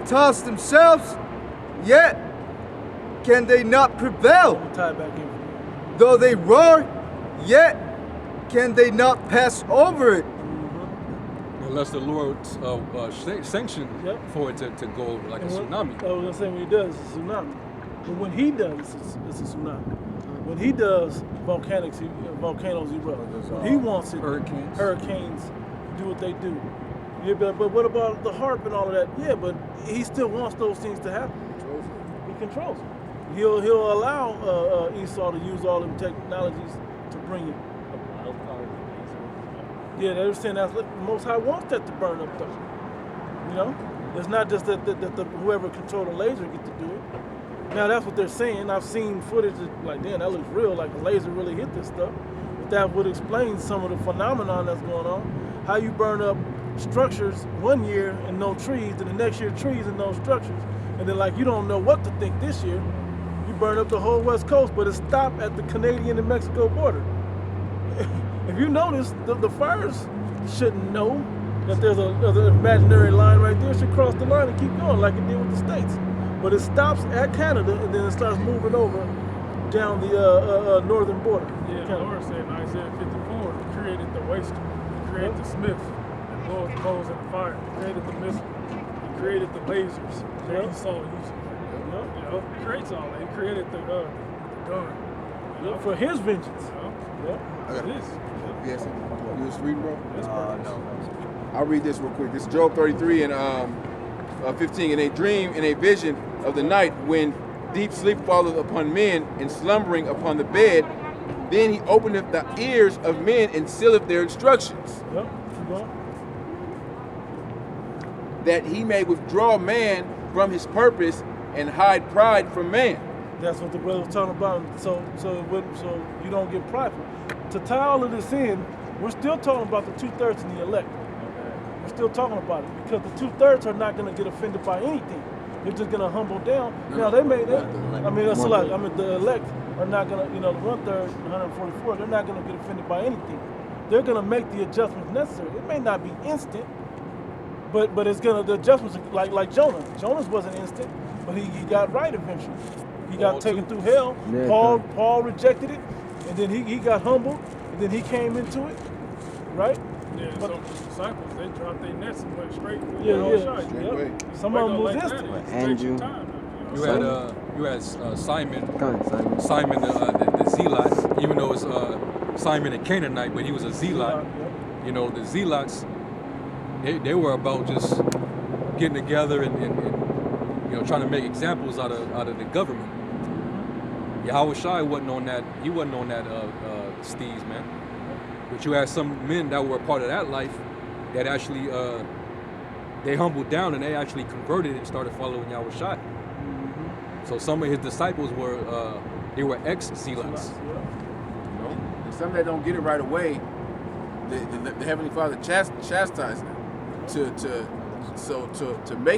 toss themselves, yet can they not prevail. Tie back in. Though they roar, yet can they not pass over it. Unless the Lord sanctioned for it to go like a tsunami. I was gonna say when he does, it's a tsunami. But when he does, it's a tsunami. When he does, volcanoes erupt. When he wants it, hurricanes do what they do. Yeah, but what about the harp and all of that? Yeah, but he still wants those things to happen. He controls it. He'll allow Esau to use all them technologies to bring it. Yeah, they're saying that the Most High wants that to burn up, though. You know, it's not just that whoever controls the laser get to do it. Now that's what they're saying. I've seen footage that, like, damn, that looks real, like a laser really hit this stuff. But that would explain some of the phenomenon that's going on. How you burn up structures one year and no trees, then the next year trees and no structures, and then like you don't know what to think this year. You burn up the whole West Coast, but it stopped at the Canadian and Mexico border. If you notice, the fires shouldn't know that there's an imaginary line right there. It should cross the line and keep going like it did with the States. But it stops at Canada and then it starts moving over down the northern border. Yeah, the Lord said in Isaiah 54, He created the waster, He created the smith that blows the coals in the fire, He created the missile, He created the lasers that He saw using. You know, He creates all that. He created the gun. For His vengeance. I got this. Yes, you was reading, bro? No. I'll read this real quick. This is Job 33 and 15. In a dream, in a vision of the night, when deep sleep falleth upon men, and slumbering upon the bed, then He openeth the ears of men and sealeth their instructions, that He may withdraw man from his purpose and hide pride from man. That's what the brother was talking about. So you don't get prideful. To tie all of this in, we're still talking about the 2/3 and the elect. We're still talking about it because the 2/3 are not going to get offended by anything. They're just going to humble down. Now they may. That's a lot. The elect are not going to. The 1/3, 144. They're not going to get offended by anything. They're going to make the adjustments necessary. It may not be instant, but it's going to the adjustments like Jonah. Jonah's wasn't instant, but he got right eventually. He got taken through hell. Yeah, Paul rejected it, and then he got humbled, and then he came into it, right? Yeah, so the disciples, they dropped their nets and went straight. Some of them was instant. Andrew. You had Simon the Zealot, even though it's Simon the Canaanite, but he was a Zealot. You know, the Zealots, they were about just getting together and trying to make examples out of the government. Yahweh Shai wasn't on that. He wasn't on that steez, man. But you had some men that were a part of that life that actually they humbled down and they actually converted and started following Yahweh Shai. So some of his disciples were ex-zealots. And some that don't get it right away, the Heavenly Father chastises them to make